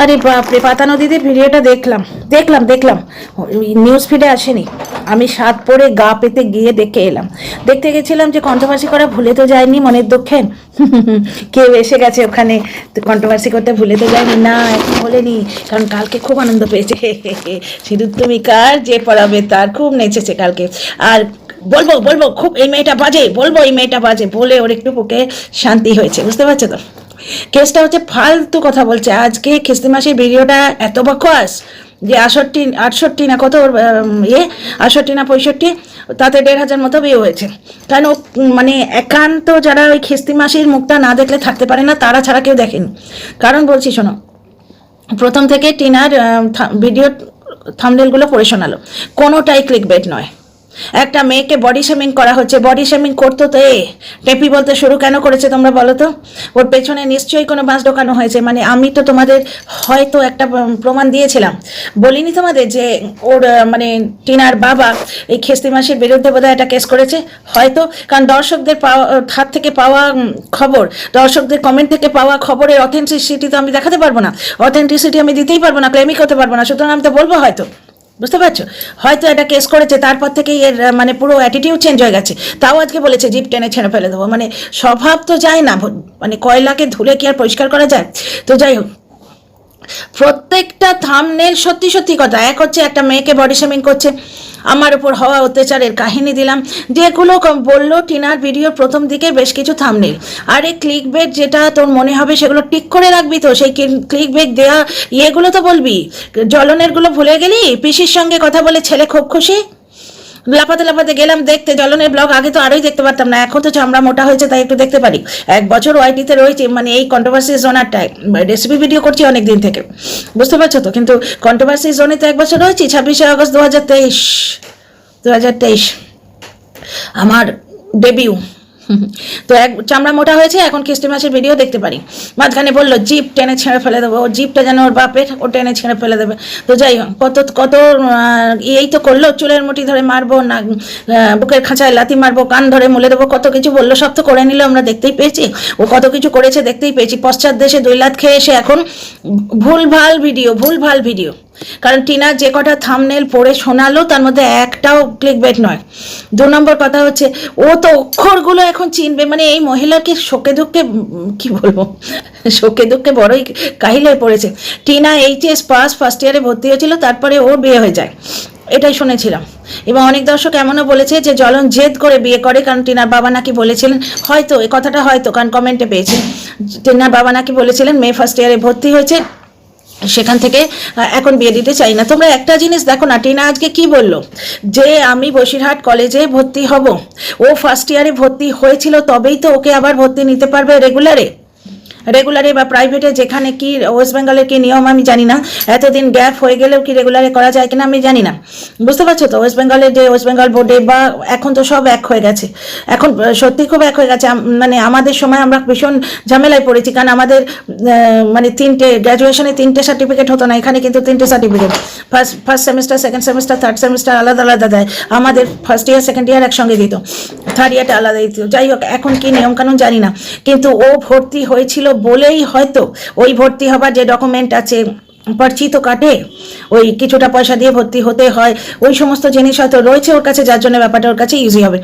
আরে বাপরে, পাতা নদীদের ভিডিওটা দেখলাম দেখলাম দেখলাম নিউজ ফিডে আসেনি। আমি সাত পরে গা পেতে গিয়ে দেখে এলাম। দেখতে গেছিলাম যে কন্ট্রোভার্সি করা ভুলে তো যায়নি মনের দুঃখে। কেউ এসে গেছে ওখানে, কন্ট্রোভার্সি করতে ভুলে তো যায়নি না, এখন বলেনি, কারণ কালকে খুব আনন্দ পেয়েছে। সিঁদুর তুমি কার, যে পড়াবে তার, খুব নেচেছে কালকে। আর বলবো বলবো খুব, এই মেয়েটা বাজে, বলবো এই মেয়েটা বাজে বলে ওর একটু বুকে শান্তি হয়েছে, বুঝতে পারছো তো। কেসটা হচ্ছে ফালতু কথা বলছে। আজকে খিস্তি মাসির ভিডিওটা এত বকওয়াস যে 68 না কত ওর, 68 না 65, তাতে 1,500 মতো বিয়ে হয়েছে। কারণ ও মানে একান্ত যারা ওই খিস্তি মাসির মুখটা না দেখলে থাকতে পারে না, তারা ছাড়া কেউ দেখেনি। কারণ বলছি শোনো, প্রথম থেকে টিনার ভিডিও থাম্বনেলগুলো পড়ে শোনালো, কোনোটাই ক্লিক বেট নয়। একটা মেয়েকে বডি শেমিং করা হচ্ছে, বডি শেমিং করতো তো টেপি বলতে শুরু কেন করেছে তোমরা বলো তো? ওর পেছনে নিশ্চয়ই কোনো বাঁশ ঢোকানো হয়েছে। মানে আমি তো তোমাদের হয়তো একটা প্রমাণ দিয়েছিলাম, বলিনি তোমাদের যে ওর মানে টিনার বাবা এই খেস্তি মাসির বিরুদ্ধে বোধহয় একটা কেস করেছে হয়তো। কারণ দর্শকদের পাওয়া হাত থেকে পাওয়া খবর, দর্শকদের কমেন্ট থেকে পাওয়া খবরের অথেন্টিসিটি তো আমি দেখাতে পারবো না, অথেন্টিসিটি আমি দিতেই পারবো না, ক্লেমই করতে পারবো না। সুতরাং আমি তো বলবো হয়তো, বুঝতে পারছো, হয়তো একটা কেস করেছে, তারপর থেকেই এর মানে পুরো অ্যাটিটিউড চেঞ্জ হয়ে গেছে। তাও আজকে বলেছে জিপ টেনে ছেড়ে ফেলে দেবো। মানে স্বভাব তো যায় না, মানে কয়লাকে ধুলে কি আর পরিষ্কার করা যায়? তো যাই হোক, প্রত্যেকটা থাম্বনেল সত্যি সত্যি কথা। এক হচ্ছে একটা মেয়েকে বডি শেমিং করছে, আমার উপর হওয়া অত্যাচারের কাহিনী দিলাম, যেগুলো বললো টিনার ভিডিওর প্রথম দিকে বেশ কিছু থাম্বনেল। আর এই ক্লিক বেট যেটা তোর মনে হবে সেগুলো টিক করে রাখবি তো, সেই ক্লিক বেট দেওয়া ইয়েগুলো তো বলবি। জ্বলনেরগুলো ভুলে গেলি, পিসির সঙ্গে কথা বলে ছেলে খুব খুশি, লাফাতে লাফাতে গেলাম দেখতে জ্বলনের ব্লগ। আগে তো আরোই দেখতে পারতাম না, এখন তো চামড়া মোটা হয়েছে তাই একটু দেখতে পারি। 1 বছর ওয়াইটিতে রয়েছে, মানে এই কন্ট্রোভার্সি জোনারটায় রেসিপি ভিডিও করছি অনেক দিন থেকে, বুঝতে পারছো তো। কিন্তু কন্ট্রোভার্সি জোনে তো 1 বছর রয়েছি। 26শে আগস্ট 2023 আমার ডেবিউ। তো এক চামড়া মোটা হয়েছে, এখন খিস্টি মাসের ভিডিও দেখতে পারি। মাঝখানে বললো জিপ টেনে ছেড়ে ফেলে দেবো, ওর জিপটা যেন ওর বাপের, ও টেনে ছেড়ে ফেলে দেবে। তো যাই হোক, কত কত এই তো করলো, চুলের মুঠি ধরে মারবো না, বুকের খাঁচায় লাথি মারবো, কান ধরে মুলে দেবো, কত কিছু বললো। সব তো করে নিল, আমরা দেখতেই পেয়েছি। ও কত কিছু করেছে দেখতেই পেয়েছি। পশ্চাৎ দেশে 2 লাখ খেয়ে এসে এখন ভুলভাল ভিডিও। কারণ টিনা যে কটা থাম্বনেল পড়ে শোনালো তার মধ্যে একটাও ক্লিক বেট নয়। 2 নম্বর কথা হচ্ছে, ও তো অক্ষরগুলো এখন চিনবে। মানে এই মহিলাকে শোকে দুঃখে, কি বলবো, শোকে দুঃখে বড়ই কাহিল হয়ে পড়েছে। টিনা এইচএস পাস ফার্স্ট ইয়ারে ভর্তি হয়েছিল, তারপরে ওর বিয়ে হয়ে যায়, এটাই শুনেছিলাম। এবং অনেক দর্শক এমনও বলেছে যে জ্বলন জেদ করে বিয়ে করে, কারণ টিনার বাবা নাকি বলেছিলেন, হয়তো এই কথাটা হয়তো, কারণ কমেন্টে পেয়েছি, টিনার বাবা নাকি বলেছিলেন মেয়ে ফার্স্ট ইয়ারে ভর্তি হয়েছে, সেখান থেকে এখন বিয়ে দিতে চাই না। তোমরা একটা জিনিস দেখো না, টিনা আজকে কি বললো, যে আমি বসিরহাট কলেজে ভর্তি হব। ও ফার্স্ট ইয়ারে ভর্তি হয়েছিল, তবেই তো ওকে আবার ভর্তি নিতে পারবে রেগুলারে বা প্রাইভেটে, যেখানে কি ওয়েস্ট বেঙ্গলের কি নিয়ম আমি জানি না, এতদিন গ্যাপ হয়ে গেলেও কি রেগুলারে করা যায় কিনা আমি জানি না, বুঝতে পারছো তো। ওয়েস্ট বেঙ্গলের যে ওয়েস্ট বেঙ্গল বোর্ডে বা এখন তো সব এক হয়ে গেছে, এখন সত্যি খুব এক হয়ে গেছে। মানে আমাদের সময় আমরা ভীষণ ঝামেলায় পড়েছি, কারণ আমাদের মানে গ্র্যাজুয়েশনে 3টে সার্টিফিকেট হতো না, এখানে কিন্তু 3টে certificate. First semester, second semester, third semester আলাদা আলাদা দেয়। আমাদের ফার্স্ট ইয়ার সেকেন্ড ইয়ার একসঙ্গে দিত, থার্ড ইয়ারটা আলাদা দিত। যাই হোক, এখন কি নিয়মকানুন জানি না, কিন্তু ও ভর্তি হয়েছিল বলেই হয়তো ওই ভর্তি হবার যে ডকুমেন্ট আছে, পার্চি তো কাটে, ওই কিছুটা পয়সা দিয়ে ভর্তি হতে হয়, ওই সমস্ত জিনিস হয়তো রয়েছে ওর কাছে, যার জন্য ব্যাপারটা ওর কাছে ইজি হবে।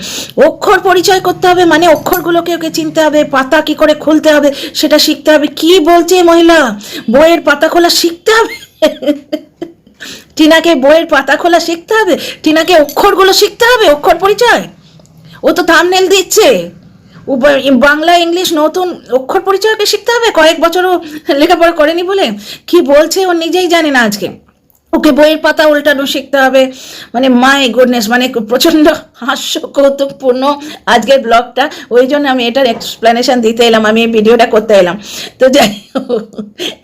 অক্ষর পরিচয় করতে হবে, মানে অক্ষরগুলোকে ওকে চিনতে হবে, পাতা কি করে খুলতে হবে সেটা শিখতে হবে। কি বলছে মহিলা, বইয়ের পাতা খোলা শিখতে হবে? টিনাকে বইয়ের পাতা খোলা শিখতে হবে? টিনাকে অক্ষরগুলো শিখতে হবে, অক্ষর পরিচয়? ও তো থাম্বনেল দিচ্ছে, বাংলা ইংলিশ নতুন অক্ষর পরিচয়কে শিখতে হবে, কয়েক বছরও লেখাপড়া করেনি বলে। কি বলছে ও নিজেই জানে না। আজকে ওকে বইয়ের পাতা উল্টানো শিখতে হবে। মানে মাই গুডনেস, মানে প্রচণ্ড হাস্য কৌতুকপূর্ণ আজকের ব্লগটা। ওই জন্য আমি এটার এক্সপ্লেনেশন দিতে এলাম, আমি এই ভিডিওটা করতে এলাম। তো যাই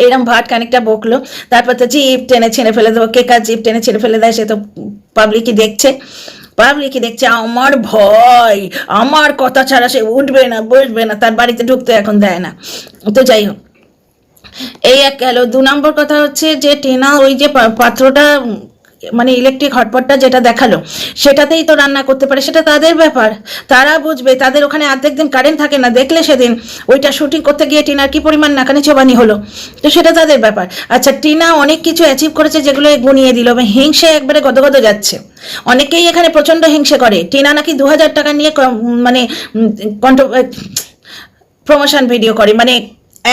এরম ভাট খানিকটা বকলো, তারপর তো জিপ টেনে ছেড়ে ফেলে দেবো। কে কার জিপ টেনে ছেড়ে ফেলে দেয় সে তো পাবলিকই দেখছে। আমার ভয়, আমার কথা ছাড়া সে উঠবে না, বসবে না, তার বাড়িতে ঢুকতে এখন দেয় না। তো যাই হোক, এই এক গেল। 2 নম্বর কথা হচ্ছে যে টিনা ওই যে পাত্রটা মানে ইলেকট্রিক হটপটটা যেটা দেখালো সেটাতেই তো রান্না করতে পারে, সেটা তাদের ব্যাপার, তারা বুঝবে। তাদের ওখানে অর্ধেক দিন কারেন্ট থাকে না, দেখলে সেদিন ওইটা শুটিং করতে গিয়ে টিনার কি পরিমাণ নাকানি চোবানি হলো, তো সেটা তাদের ব্যাপার। আচ্ছা, টিনা অনেক কিছু অ্যাচিভ করেছে যেগুলো গুনিয়ে দিল, এবং হিংসে একবারে গদগদ যাচ্ছে। অনেকেই এখানে প্রচন্ড হিংসে করে। টিনা নাকি 2000 টাকা নিয়ে মানে প্রমোশন ভিডিও করে, মানে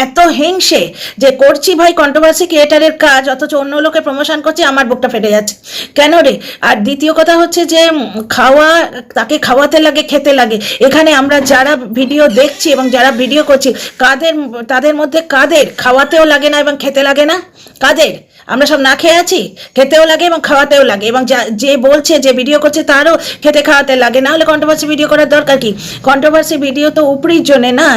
এত হিংসে যে করছি ভাই কন্ট্রোভার্সি ক্রিয়েটারের কাজ, অথচ অন্য লোকে প্রমোশন করছে, আমার বুকটা ফেটে যাচ্ছে কেন রে। আর দ্বিতীয় কথা হচ্ছে যে খাওয়া, তাকে খাওয়াতে লাগে, খেতে লাগে। এখানে আমরা যারা ভিডিও দেখছি এবং যারা ভিডিও করছি, তাদের মধ্যে কাদের খাওয়াতেও লাগে না এবং খেতে লাগে না? কাদের? আমরা সব না খেয়ে আছি, খেতেও লাগে এবং খাওয়াতেও লাগে, এবং যে বলছে, যে ভিডিও করছে, তারও খেতে খাওয়াতে লাগে। না হলে কন্ট্রোভার্সি ভিডিও করার দরকার কি? কন্ট্রোভার্সি ভিডিও তো উপরির জন্য না,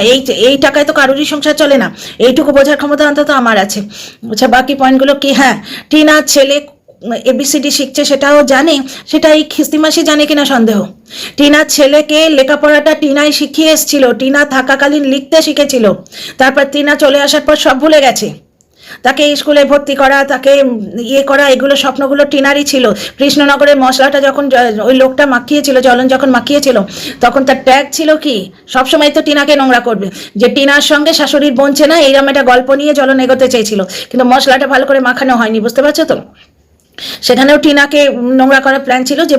এই টাকায় তো কারোরই সংসার চলে না, এইটুকু বোঝার ক্ষমতা অন্তত আমার আছে। আচ্ছা, বাকি পয়েন্টগুলো কি? হ্যাঁ, টিনার ছেলে ABCD শিখছে, সেটাও জানে, সেটা এই খিস্তিমাসি জানে কিনা সন্দেহ। টিনার ছেলেকে লেখাপড়াটা টিনাই শিখিয়ে এসেছিল, টিনা থাকাকালীন লিখতে শিখেছিল, তারপর টিনা চলে আসার পর সব ভুলে গেছে। তাকে স্কুলে ভর্তি করা, তাকে করা, এগুলো স্বপ্নগুলো টিনারই ছিল। কৃষ্ণনগরের মশলাটা যখন ওই লোকটা মাখিয়েছিল, জ্বলন যখন মাখিয়েছিল, তখন তার ট্যাগ ছিল কি, সবসময় তো টিনাকে নোংরা করবে, যে টিনার সঙ্গে শাশুড়ির বনছে না, এইরকম একটা গল্প নিয়ে জ্বলন এগোতে চেয়েছিল, কিন্তু মশলাটা ভালো করে মাখানো হয়নি, বুঝতে পারছো তো? সেখানেও টিনাকে নোংরা করার প্ল্যান ছিল, যে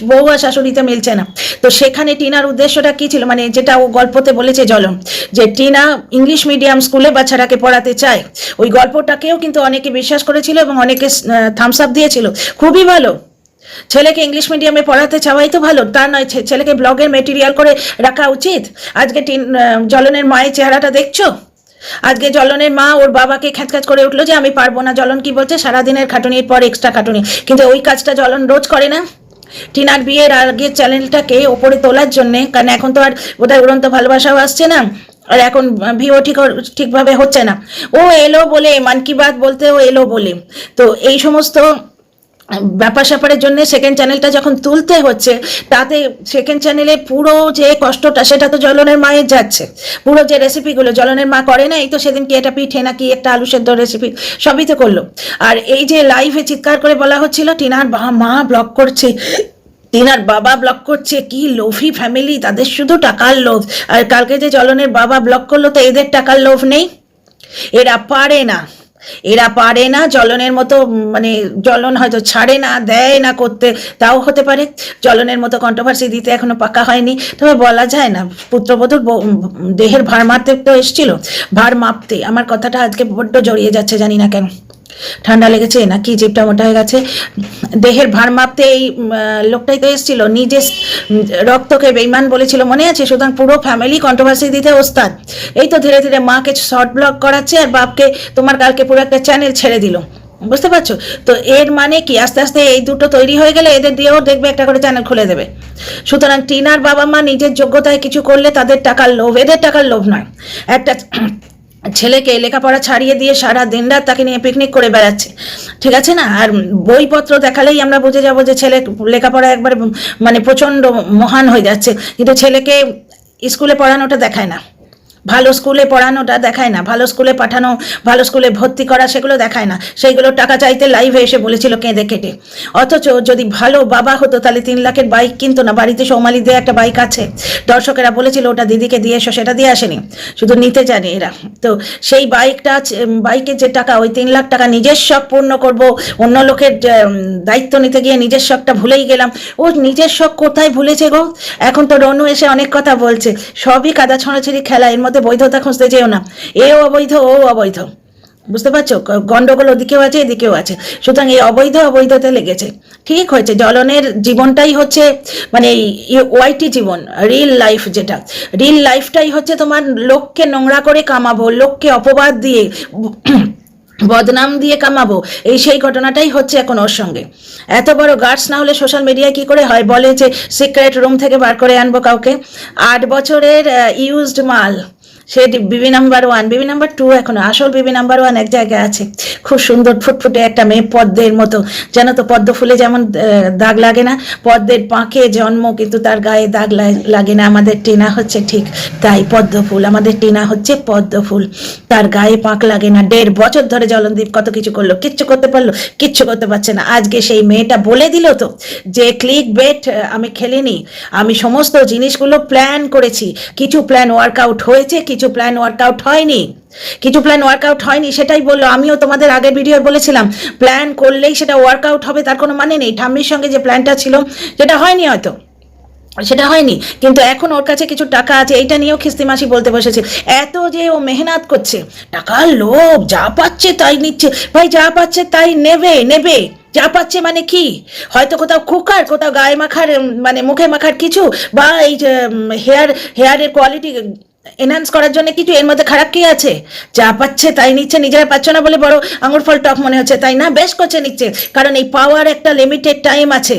বউ আর শাশুড়িতে মিলছে না। তো সেখানে টিনার উদ্দেশ্যটা কি ছিল, মানে যেটা ও গল্পতে বলেছে জ্বলন, যে টিনা ইংলিশ মিডিয়াম স্কুলে বাচ্চাটাকে পড়াতে চায়, ওই গল্পটাকেও কিন্তু অনেকে বিশ্বাস করেছিল এবং অনেকে থামস আপ দিয়েছিল, খুবই ভালো। ছেলেকে ইংলিশ মিডিয়ামে পড়াতে চাওয়াই তো ভালো, তা নয় ছেলেকে ব্লগের মেটেরিয়াল করে রাখা উচিত। আজকে জ্বলনের মায়ের চেহারাটা দেখছো? আজকে জ্বলনের মা ওর বাবাকে খ্যাচখ্যাচ করে উঠলো যে আমি পারবো না। জ্বলন কি বলছে? সারাদিনের খাটুনির পর এক্সট্রা খাটুনি, কিন্তু ওই কাজটা জ্বলন রোজ করে না। টিনার বিয়ের আগে চ্যানেলটাকে ওপরে তোলার জন্যে, কারণ এখন তো আর বোধহয় উড়ন্ত ভালোবাসাও আসছে না, আর এখন ভিও ঠিকভাবে হচ্ছে না। ও এলো বলে, মান কি বাত বলতে ও এলো বলে, তো এই সমস্ত ব্যাপার স্যাপারের জন্য সেকেন্ড চ্যানেলটা যখন তুলতে হচ্ছে, তাতে সেকেন্ড চ্যানেলে পুরো যে কষ্টটা, সেটা তো জ্বলনের মায়ের যাচ্ছে। পুরো যে রেসিপিগুলো জ্বলনের মা করে না, এই তো সেদিন কি এটা পিঠে নাকি একটা আলু সেদ্ধ রেসিপি, সবই তো করলো। আর এই যে লাইভে চিৎকার করে বলা হচ্ছিল টিনার মা ব্লগ করছে, টিনার বাবা ব্লক করছে, কি লোভী ফ্যামিলি, তাদের শুধু টাকার লোভ। আর কালকে যে জ্বলনের বাবা ব্লক করলো, তো এদের টাকার লোভ নেই? এরা পারে না জ্বলনের মতো, মানে জ্বলন হয়তো ছাড়ে না, দেয় না করতে, তাও হতে পারে। জ্বলনের মতো কন্ট্রোভার্সি দিতে এখনো পাকা হয়নি, তবে বলা যায় না, পুত্রবধূর দেহের ভার মাপতে তো এসেছিল, ভার মাপতে। আমার কথাটা আজকে বড্ড জড়িয়ে যাচ্ছে, জানি না কেন, ঠান্ডা লেগেছে নাকি জিভটা মোটা হয়ে গেছে। দেহের ভার মাপতে এই লোকটাই তো এসেছিল, নিজের রক্তকে বেইমান বলেছিল, মনে আছে? সুতরাং পুরো ফ্যামিলি কন্ট্রোভার্সি দিতে ওস্তাদ। এই তো ধীরে ধীরে মাকে শর্ট ব্লগ করাচ্ছে, আর বাপকে তোমার কালকে পুরো একটা চ্যানেল ছেড়ে দিল, বুঝতে পারছো তো? এর মানে কি, আস্তে আস্তে এই দুটো তৈরি হয়ে গেলে এদের দিয়েও দেখবে একটা করে চ্যানেল খুলে দেবে। সুতরাং টিনার বাবা মা নিজের যোগ্যতায় কিছু করলে তাদের টাকার লোভ, এদের টাকার লোভ নয়। একটা ছেলেকে লেখাপড়া ছাড়িয়ে দিয়ে সারা দিন রাত তাকে নিয়ে পিকনিক করে বেড়াচ্ছে, ঠিক আছে না? আর বইপত্র দেখালেই আমরা বুঝে যাবো যে ছেলে লেখাপড়া একবারে মানে প্রচণ্ড মহান হয়ে যাচ্ছে, কিন্তু ছেলেকে স্কুলে পড়ানোটা দেখায় না, ভালো স্কুলে পড়ানোটা দেখায় না, ভালো স্কুলে পাঠানো, ভালো স্কুলে ভর্তি করা, সেগুলো দেখায় না। সেইগুলো টাকা চাইতে লাইভে এসে বলেছিল কেঁদে কেটে। অথচ যদি ভালো বাবা হতো তাহলে 3 লাখের বাইক কিনতো না। বাড়িতে সৌমালিদের একটা বাইক আছে, দর্শকেরা বলেছিল ওটা দিদিকে দিয়ে এসো, সেটা দিয়ে আসেনি, শুধু নিতে জানে এরা। তো সেই বাইকের যে টাকা, ওই 3 লাখ টাকা নিজের শখ পূর্ণ করবো, অন্য লোকের দায়িত্ব নিতে গিয়ে নিজের শখটা ভুলেই গেলাম। ও নিজের শখ কোথায় ভুলেছে গো? এখন তো রনু এসে অনেক কথা বলছে, সবই কাদা ছড়াছড়ি খেলা, এর মধ্যে বৈধতা খুঁজতে যেও না, এও অবৈধ ও অবৈধ, বুঝতে পারছো? গন্ডগোল ওদিকেও আছে এদিকেও আছে, সুতরাং এই অবৈধতে লেগেছে। ঠিক হয়েছে, জ্বলনের জীবনটাই হচ্ছে মানে ওয়াইটি জীবন, রিল লাইফ, যেটা রিল লাইফটাই হচ্ছে তোমার লোককে নোংরা করে কামাবো, লোককে অপবাদ দিয়ে বদনাম দিয়ে কামাবো, সেই ঘটনাটাই হচ্ছে এখন ওর সঙ্গে। এত বড় গার্ডস না হলে সোশ্যাল মিডিয়ায় কি করে হয়? বলে যে সিক্রেট রুম থেকে বার করে আনবো কাউকে, 8 বছরের ইউজড মাল, সে বিবি নাম্বার 1, বিবি নাম্বার 2 এখনো, আসল বিবি নাম্বার 1 এক জায়গায় আছে, খুব সুন্দর ফুটফুটে একটা মেয়ে, পদ্মের মতো। জানো তো পদ্ম ফুলে যেমন দাগ লাগে না, পদ্মের পাঁকে জন্ম কিন্তু তার গায়ে দাগ লাগে না। আমাদের টিনা হচ্ছে ঠিক তাই, পদ্ম ফুল। আমাদের টিনা হচ্ছে পদ্ম ফুল, তার গায়ে পাঁক লাগে না। 1.5 বছর ধরে জলনদীপ কত কিছু করলো, কিচ্ছু করতে পারলো? কিচ্ছু করতে পারছে না। আজকে সেই মেয়েটা বলে দিল তো যে ক্লিক বেট আমি খেলিনি, আমি সমস্ত জিনিসগুলো প্ল্যান করেছি। কিছু প্ল্যান ওয়ার্কআউট হয়েছে, কিছু প্ল্যান ওয়ার্কআউট হয়নি, কিছু প্ল্যান ওয়ার্কআউট হয়নি, সেটাই বললো। আমিও তোমাদের আগের ভিডিও বলেছিলাম প্ল্যান করলেই সেটা ওয়ার্কআউট হবে তার কোনো মানে নেই। ঠাম্মির সঙ্গে যে প্ল্যানটা ছিল সেটা হয়নি, হয়তো সেটা হয়নি, কিন্তু এখন ওর কাছে কিছু টাকা আছে, এইটা নিয়েও খিস্তি মাসি বলতে বসেছে। এত যে ও মেহনত করছে, টাকার লোভ, যা পাচ্ছে তাই নিচ্ছে। ভাই যা পাচ্ছে তাই নেবে, নেবে। যা পাচ্ছে মানে কি, হয়তো কোথাও কুকার, কোথাও গায়ে মাখার মানে মুখে মাখার কিছু, বা এই যে হেয়ারের কোয়ালিটি এনহান্স করার জন্য কিছু, এর মধ্যে খারাপ কি আছে? যা পাচ্ছে তাই নিচ্ছে। নিজেরা পাচ্ছ না বলে বড় আঙুর ফল টক মনে হচ্ছে, তাই না? বেশ করছে, নিচ্ছে, কারণ এই পাওয়ার একটা লিমিটেড টাইম আছে,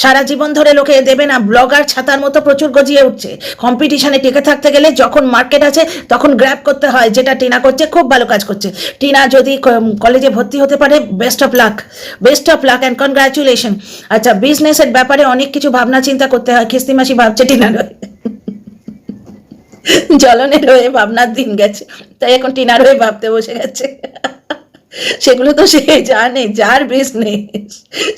সারা জীবন ধরে লোকে দেবে না। ব্লগার ছাতার মতো প্রচুর গজিয়ে উঠছে, কম্পিটিশনে টিকে থাকতে গেলে যখন মার্কেট আছে তখন গ্র্যাব করতে হয়, যেটা টিনা করছে, খুব ভালো কাজ করছে। টিনা যদি কলেজে ভর্তি হতে পারে, best of luck, best of luck and congratulation. আচ্ছা, বিজনেসের ব্যাপারে অনেক কিছু ভাবনা চিন্তা করতে হয়, খিস্তি মাসি ভাবছে টিনার জলনের হয়ে ভাবনার দিন গেছে, তাই এখন টিনার হয়ে ভাবতে বসে গেছে। সেগুলো তো সে জানে, যার বিজনেস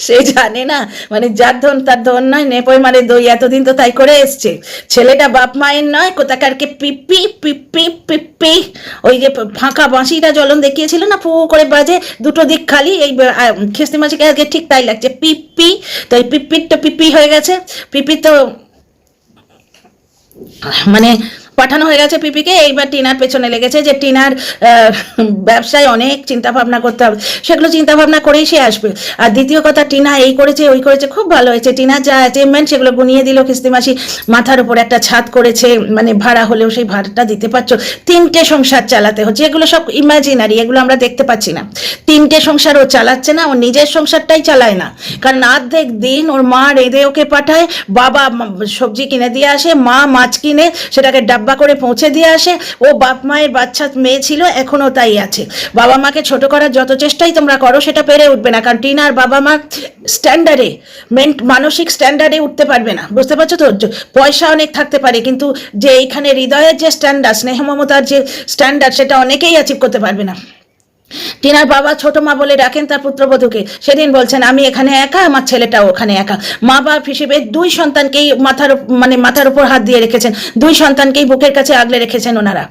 সে জানে না, মানে যার ধন তার ধন নয়, নেপই মারে দই, এতদিন তো তাই করে এসছে। ছেলেটা বাপ মায়ের নয়, কোথাকারকে পিপি পিপি পিপি, ওই যে ফাঁকা বাঁশিটা জলন দেখিয়েছিল না, ফু করে বাজে, দুটো দিক খালি। এই খিস্তি মাসিকে আজকে ঠিক তাই লাগছে, পিপি। তো এই পিপির তো পিপি হয়ে গেছে, পিপি তো মানে পাঠানো হয়ে গেছে পিপিকে। এইবার টিনার পেছনে লেগেছে যে টিনার ব্যবসায় অনেক চিন্তা ভাবনা করতে হবে, সেগুলো চিন্তা ভাবনা করেই সে আসবে। আর দ্বিতীয় কথা, টিনা এই করেছে ওই করেছে, খুব ভালো হয়েছে। টিনার যা অ্যাচিভমেন্ট সেগুলো গুনিয়ে দিল খিস্তি মাসি। মাথার উপর একটা ছাদ করেছে, মানে ভাড়া হলেও সেই ভাড়াটা দিতে পারছো, 3টে সংসার চালাতে হচ্ছে, এগুলো সব ইমাজিনারি, এগুলো আমরা দেখতে পাচ্ছি না। 3টে সংসার ও চালাচ্ছে না, ও নিজের সংসারটাই চালায় না, কারণ অর্ধেক দিন ওর মা রেঁধে ওকে পাঠায়, বাবা সবজি কিনে দিয়ে আসে, মা মাছ কিনে সেটাকে ডাব্বা করে পৌঁছে দিয়ে আসে। ও বাপ মায়ের বাচ্চা মেয়ে ছিল, এখনো তাই আছে। বাবা মাকে ছোট করার যত চেষ্টাই তোমরা করো সেটা পেরে উঠবে না, কারণ টিনার বাবা মা স্ট্যান্ডার্ডে, মানসিক স্ট্যান্ডার্ডে উঠতে পারবে না, বুঝতে পারছো তো? পয়সা অনেক থাকতে পারে, কিন্তু যে এইখানে হৃদয়ের যে স্ট্যান্ডার্ড, স্নেহ মমতার যে স্ট্যান্ডার্ড, সেটা অনেকেই অ্যাচিভ করতে পারবে না। টিনার বাবা ছোট মা বলে ডাকেন তার পুত্রবধূকে। সেদিন বলছেন আমি এখানে একা, আমার ছেলেটাও ওখানে একা। মা বাপ হিসেবে 2 সন্তানকেই মাথার উপর হাত দিয়ে রেখেছেন, 2 সন্তানকেই বুকের কাছে আগলে রেখেছেন ওনারা।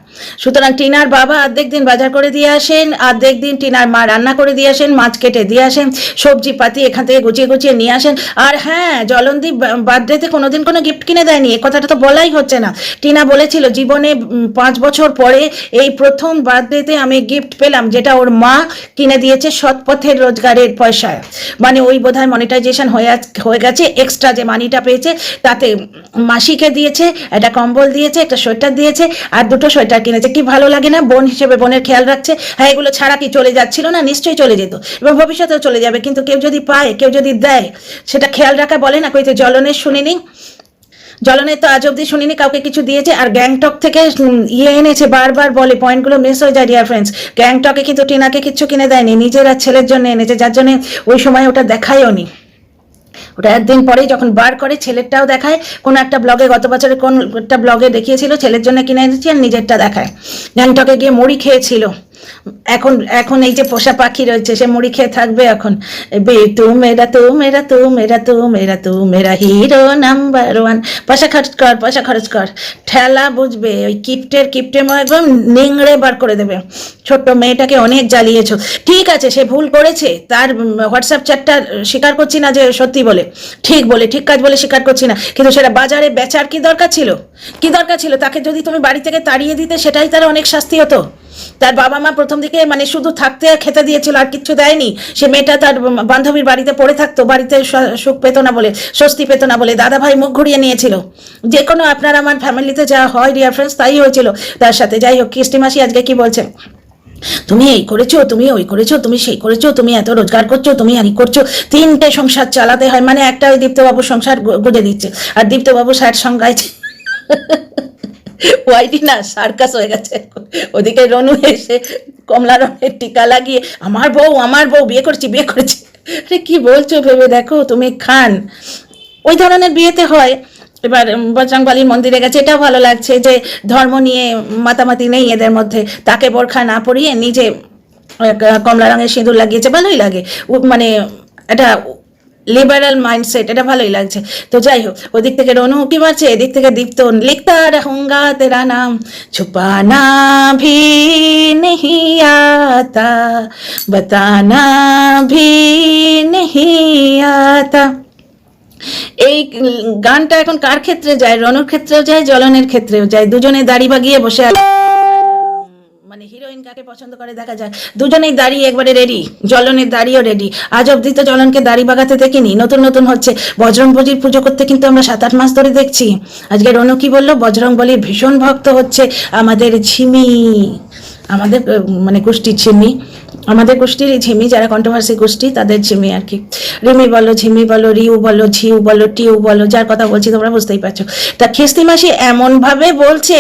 সুতরাং টিনার বাবা অর্ধেক দিন বাজার করে দিয়ে আসেন, অর্ধেক দিন টিনার মা রান্না করে দিয়ে আসেন, মাছ কেটে দিয়ে আসেন, সবজি পাতি এখান থেকে গুছিয়ে গুছিয়ে নিয়ে আসেন। আর হ্যাঁ, জলনদীপ বার্থডেতে কোনোদিন কোনো গিফট কিনে দেয়নি, এ কথাটা তো বলাই হচ্ছে না। টিনা বলেছিল জীবনে 5 বছর পরে এই প্রথম বার্থডেতে আমি গিফট পেলাম, যেটা ওর মা কিনে দিয়েছে সৎ পথের রোজগারের পয়সায়। মানে ওই বোধহয় মনিটাইজেশন হয়ে গেছে, এক্সট্রা যে মানিটা পেয়েছে তাতে মাসিকে দিয়েছে, একটা কম্বল দিয়েছে, একটা সোয়েটার দিয়েছে, আর 2টো সোয়েটার কিনেছে। কি ভালো লাগে না? বোন হিসেবে বোনের খেয়াল রাখছে। হ্যাঁ, এগুলো ছাড়া কি চলে যাচ্ছিল না? নিশ্চয়ই চলে যেত, এবং ভবিষ্যতেও চলে যাবে, কিন্তু কেউ যদি পায়, কেউ যদি দেয়, সেটা খেয়াল রাখা বলে না। কইতে জলনের শুনিনি, জলনের তো আজ অব্দি শুনিনি কাউকে কিছু দিয়েছে। আর গ্যাংটক থেকে এনেছে, বারবার বলে, পয়েন্টগুলো মিস হয়ে যায় ডিয়ার ফ্রেন্ডস। গ্যাংটকে কিন্তু টিনাকে কিচ্ছু কিনে দেয়নি, নিজের আর ছেলের জন্য এনেছে, যার জন্য ওই সময় ওটা দেখায়ও নি। ওটা একদিন পরেই যখন বার করে ছেলেরটাও দেখায়, কোনো একটা ব্লগে, গত বছরের কোন একটা ব্লগে দেখিয়েছিল ছেলের জন্য কিনে এনেছি, আর নিজেরটা দেখায়। গ্যাংটকে গিয়ে মুড়ি খেয়েছিল। এখন এখন এই যে পোষা পাখি রয়েছে, সে মুড়ি খেয়ে থাকবে এখন। বে তু মেরা তু মেরা তু মেরা তু মেরা তু মেরা হিরো নাম্বার 1। পয়সা খরচ কর, পয়সা খরচ কর, ঠেলা বুঝবে। ওই কিপ্টের একদম নিংড়ে বার করে দেবে। ছোট্ট মেয়েটাকে অনেক জ্বালিয়েছো, ঠিক আছে, সে ভুল করেছে। তার হোয়াটসঅ্যাপ চ্যাটটা স্বীকার করছি না যে সত্যি বলে, ঠিক কাজ বলে স্বীকার করছি না, কিন্তু সেটা বাজারে বেচার কি দরকার ছিল? কি দরকার ছিল? তাকে যদি তুমি বাড়ি থেকে তাড়িয়ে দিতে, সেটাই তার অনেক শাস্তি হতো। তার বাবা মা প্রথম দিকে মানে শুধু থাকতে খেতে দিয়েছিল, আর কিচ্ছু দেয়নি। সে মেয়েটা তার বান্ধবীর বাড়িতে পড়ে থাকতো, বাড়িতে সুখ পেত না বলে, স্বস্তি পেত না বলে দাদা ভাই মুখ ঘুরিয়ে নিয়েছিল। যে কোনো আপনার আমার ফ্যামিলিতে যা হয় ডিয়ার ফ্রেন্ডস, তাই হয়েছিল তার সাথে। যাই হোক, খিস্টি মাসি আজকে কি বলছেন, তুমি এই করেছো, তুমি ওই করেছো, তুমি সেই করেছো, তুমি এত রোজগার করছো, তুমি আর করছো। 3টে সংসার চালাতে হয়, মানে একটা ওই দীপ্তবাবুর সংসার গুজে দিচ্ছে, আর দীপ্তবাবু স্যার সঙ্গাইছে। ওয়াইটি না সার্কাস হয়ে গেছে। ওদিকে রনু এসে কমলা রঙের টিকা লাগিয়ে আমার বউ বিয়ে করেছি। আরে কি বলছো ভেবে দেখো তুমি, খান ওই ধরনের বিয়েতে হয়। এবার বজরংবলীর মন্দিরে গেছে, এটাও ভালো লাগছে যে ধর্ম নিয়ে মাতামাতি নেই এদের মধ্যে। তাকে বোরখা না পরিয়ে নিজে কমলা রঙের সিঁদুর লাগিয়েছে, ভালোই লাগে। মানে এটা লিবারাল মাইন্ডসেট, এটা ভালোই লাগছে। তো যাই হোক, ওদিক থেকে রনু উঁকি মারছে, এদিক থেকে দীপ্ত লিখতা রহুঙ্গা তেরা নাম ছুপানা ভি নেহি আতা বাতানা ভি নেহি আতা। এই গানটা এখন কার ক্ষেত্রে যায়? রনুর ক্ষেত্রেও যায়, জ্বলনের ক্ষেত্রেও যায়। দুজনে দাড়ি বাগিয়ে বসে আছে, মানে হিরোইন কাকে পছন্দ করে দেখা যায়। দুজনেই দাড়ি একবারে রেডি, জ্বলনের দাড়িও রেডি। আজ অব্দি তো জ্বলনকে দাড়ি বাগাতে দেখিনি, নতুন হচ্ছে। বজরংবলীর পুজো করতে কিন্তু আমরা 7-8 মাস ধরে দেখছি। আজকে রনু কি বললো, বজরংবলীর ভীষণ ভক্ত হচ্ছে আমাদের ঝিমি, আমাদের মানে গোষ্ঠীর ঝিমি, আমাদের গোষ্ঠীর ঝিমি, যারা কন্ট্রোভার্সি গোষ্ঠী তাদের ঝিমি আর কি। রিমি বলো, ঝিমি বলো, রিউ বলো, ঝিউ বলো, টিউ বলো, যার কথা বলছি তোমরা বুঝতেই পারছো। তা খিস্তি মাসি এমনভাবে বলছে,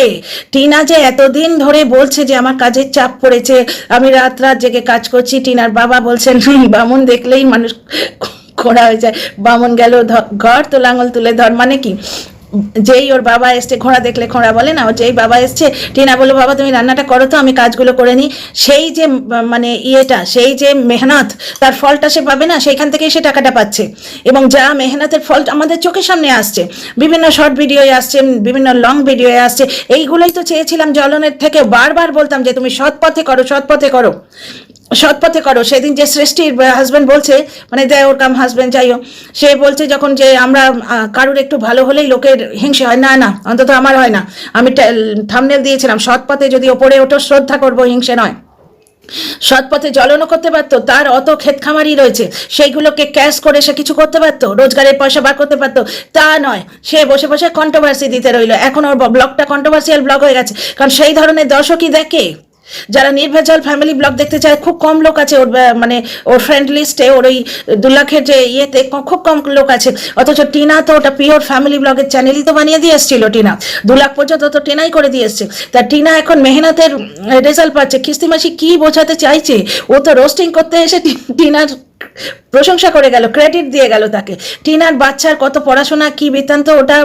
টিনা যে এতদিন ধরে বলছে যে আমার কাজের চাপ পড়েছে, আমি রাত জেগে কাজ করছি। টিনার বাবা বলছেন বামুন দেখলেই মানুষ খোঁড়া হয়ে যায়। বামুন গেল ঘর তো লাঙল তুলে ধর, মানে কি যেই ওর বাবা এসছে, ঘোড়া দেখলে খোঁড়া বলে না, ও যেই বাবা এসছে, টিনা বললো বাবা তুমি রান্নাটা করো তো, আমি কাজগুলো করে নিই। সেই যে মানে ইয়েটা, সেই যে মেহনত, তার ফলটা সে পাবে না, সেইখান থেকেই সে টাকাটা পাচ্ছে। এবং যা মেহনতের ফল আমাদের চোখের সামনে আসছে, বিভিন্ন শর্ট ভিডিওয়ে আসছে, বিভিন্ন লং ভিডিওয়ে আসছে। এইগুলোই তো চেয়েছিলাম জ্বলনের থেকে, বারবার বলতাম যে তুমি সৎ পথে করো, সৎ পথে করো। সেদিন যে সৃষ্টির হাজব্যান্ড বলছে, মানে দেয় ওর কাম হাজব্যান্ড, যাই হোক, সে বলছে যখন যে আমরা কারুর একটু ভালো হলেই লোকের হিংসে হয়, না অন্তত আমার হয় না। আমি থাম্বনেল দিয়েছিলাম, সৎ পথে যদি ওপরে ওঠো শ্রদ্ধা করবো, হিংসে নয়। সৎ পথে জ্বলনও করতে পারতো, তার অত ক্ষেত খামারি রয়েছে, সেইগুলোকে ক্যাশ করে সে কিছু করতে পারতো, রোজগারের পয়সা বার করতে পারতো, তা নয়। সে বসে বসে কন্ট্রোভার্সি দিতে রইলো। এখন ওর ব্লগটা কন্ট্রোভার্সিয়াল ব্লগ হয়ে গেছে, কারণ সেই ধরনের দর্শকই দেখে। যারা নির্ভেজাল ফ্যামিলি ব্লগ দেখতে চায় খুব কম লোক আছে ওর, মানে ওর ফ্রেন্ড লিস্টে, ওর ওই 2 লাখের যে ইয়েতে খুব কম লোক আছে। অথচ টিনা তো ওটা পিওর ফ্যামিলি ব্লগের চ্যানেলই তো বানিয়ে দিয়ে এসেছিল টিনা, 2 লাখ পর্যন্ত তো টিনাই করে দিয়ে এসছে। তা টিনা এখন মেহনতের রেজাল্ট পাচ্ছে। খিস্তি মাসি কি বোঝাতে চাইছে? ও তো রোস্টিং করতে এসে টিনার প্রশংসা করে গেল, ক্রেডিট দিয়ে গেল তাকে। টিনার বাচ্চার কত পড়াশোনা কি বৃত্তান্ত, ওটা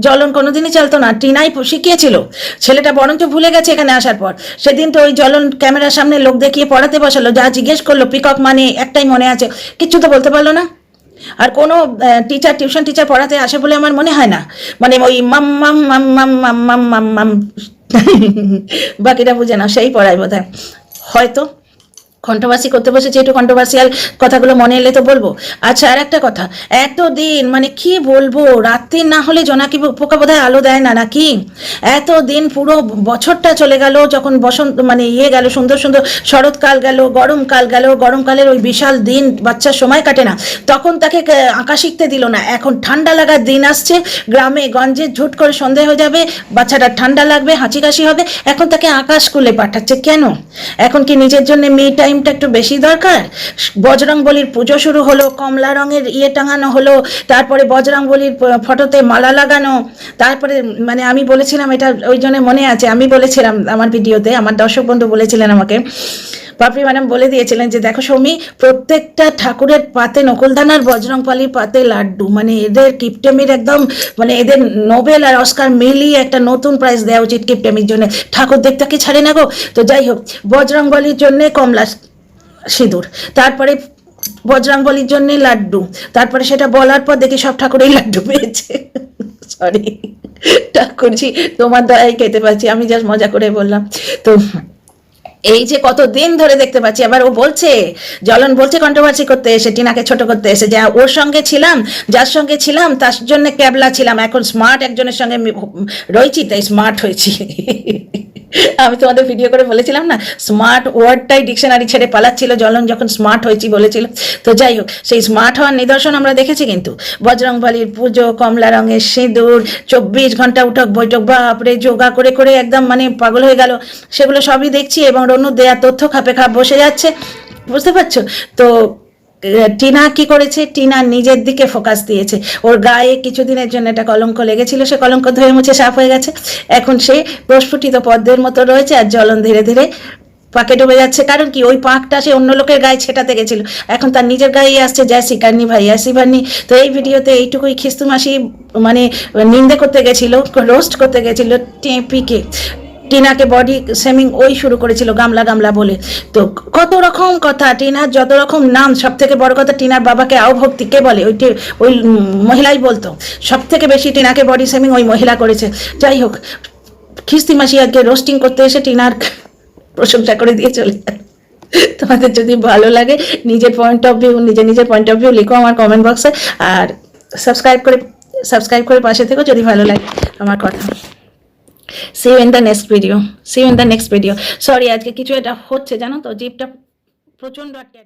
জ্বলন কোনোদিনই চালতো না, টিনাই শিখিয়েছিল। ছেলেটা বরঞ্চ ভুলে গেছে এখানে আসার পর। সেদিন তো ওই জ্বলন ক্যামেরার সামনে লোক দেখিয়ে পড়াতে বসালো, যা জিজ্ঞেস করলো পিকক মানে একটাই মনে আছে, কিচ্ছু তো বলতে পারলো না। আর কোনো টিউশন টিচার পড়াতে আসে বলে আমার মনে হয় না, মানে ওই মাম মাম মাম মাম মাম মাম মাম মাম বাকিটা বুঝে না, সেই পড়ায় বোধ হয়। হয়তো কন্ট্রোভার্সি করতে বসেছে, একটু কন্ট্রোভার্সিয়াল কথাগুলো মনে এলে তো বলবো। আচ্ছা, আর একটা কথা, এতদিন মানে কি বলবো, রাত্রি না হলে জোনাকি পোকা বোধহয় আলো দেয় না, নাকি? এতদিন পুরো বছরটা চলে গেল, যখন বসন্ত মানে গেল, সুন্দর শরৎকাল গেল, গরমকাল গেল, গরমকালের ওই বিশাল দিন বাচ্চার সময় কাটে না, তখন তাকে আঁকা শিখতে দিল না। এখন ঠান্ডা লাগার দিন আসছে, গ্রামে গঞ্জে ঝুট করে সন্ধে হয়ে যাবে, বাচ্চাটা ঠান্ডা লাগবে, হাঁচি কাশি হবে, এখন তাকে আঁকা স্কুলে পাঠাচ্ছে কেন? এখন কি নিজের জন্য মি টাইমটা একটু বেশি দরকার? বজরংবলীর পুজো শুরু হলো, কমলা রঙের টাঙানো হলো, তারপরে বজরংবলীর ফটোতে মালা লাগানো, তারপরে মানে আমি বলেছিলাম, এটা ওই জন্য মনে আছে, আমি বলেছিলাম আমার ভিডিওতে, আমার দর্শক বন্ধু বলেছিলেন আমাকে, পাপড়ি ম্যাডাম বলে দিয়েছিলেন যে দেখো সৌমি, প্রত্যেকটা ঠাকুরের পাতে নকুলদানার, বজরংবলীর পাতে লাড্ডু, মানে এদের কিপটেমির একদম, মানে এদের নোবেল আর অস্কার মিলিয়ে একটা নতুন প্রাইজ দেওয়া উচিত কিপটেমির জন্য। ঠাকুর দেখতে কি ছাড়ে না গো। তো যাই হোক, বজরংবলীর জন্য কমলা সিঁদুর, তারপরে বজরংবলীর জন্য লাড্ডু, তারপরে সেটা বলার পর দেখি সব ঠাকুরেই লাড্ডু পেয়েছে। সরি ঠাকুরজি, তোমার দয়াই খেতে পাচ্ছি, আমি জাস্ট মজা করে বললাম। তো এই যে কতদিন ধরে দেখতে পাচ্ছি, আবার ও বলছে, জ্বলন বলছে কন্ট্রোভার্সি করতে এসে, টিনাকে ছোট করতে এসে, যে ওর সঙ্গে ছিলাম, যার সঙ্গে ছিলাম তার জন্য ক্যাবলা ছিলাম, এখন স্মার্ট একজনের সঙ্গে রয়েছি তাই স্মার্ট হয়েছি। আমি তোমাদের ভিডিও করে বলেছিলাম না, স্মার্ট ওয়ার্ডটাই ডিকশনারি ছেড়ে পালাচ্ছিল জ্বলন যখন স্মার্ট হয়েছি বলেছিল। তো যাই হোক, সেই স্মার্ট হওয়ার নিদর্শন আমরা দেখেছি কিন্তু। বজরংবলীর পুজো, কমলা রঙের সিঁদুর, 24 ঘন্টা উঠক বৈঠক, বাপরে যোগা করে করে একদম মানে পাগল হয়ে গেল, সেগুলো সবই দেখছি। এবং রনু দেয়া তথ্য খাপে খাপ বসে যাচ্ছে, বুঝতে পারছো তো। টিনা কি করেছে, টিনা নিজের দিকে ফোকাস দিয়েছে। ওর গায়ে কিছুদিনের জন্য একটা কলঙ্ক লেগেছিল, সে কলঙ্ক ধুয়ে মুছে সাফ হয়ে গেছে। এখন সে প্রস্ফুটিত পদ্মের মতো রয়েছে, আর জ্বলন ধীরে ধীরে পাকে ডুবে যাচ্ছে। কারণ কি, ওই পাকটা সে অন্য লোকের গায়ে ছেটাতে গেছিল, এখন তার নিজের গায়েই আসছে। জয়সি কান্নি ভাই আসি ভান্নি। তো এই ভিডিওতে এইটুকুই খিস্তু মাসি মানে নিন্দে করতে গেছিল, রোস্ট করতে গেছিল টেপিকে। টিনাকে বডি শেমিং ওই শুরু করেছিল গামলা গামলা বলে। তো কত রকম কথা, টিনার যত রকম নাম, সব থেকে বড় কথা টিনার বাবাকে আওভক্তি কে বলে, ওই মহিলাই বলতো। সব থেকে বেশি টিনাকে বডি শেমিং ওই মহিলা করেছে। যাই হোক, খিস্তি মাসি আজকে রোস্টিং করতে এসে টিনার প্রশংসা করে দিয়ে চলে যায়। তোমাদের যদি ভালো লাগে, নিজের পয়েন্ট অফ ভিউ, নিজের পয়েন্ট অফ ভিউ লিখো আমার কমেন্ট বক্সে। আর সাবস্ক্রাইব করে পাশে থেকো যদি ভালো লাগে আমার কথা। See you in the next video. Sorry, আজকে কিছু এটা হচ্ছে জানো তো, জিভটা প্রচন্ড আটকে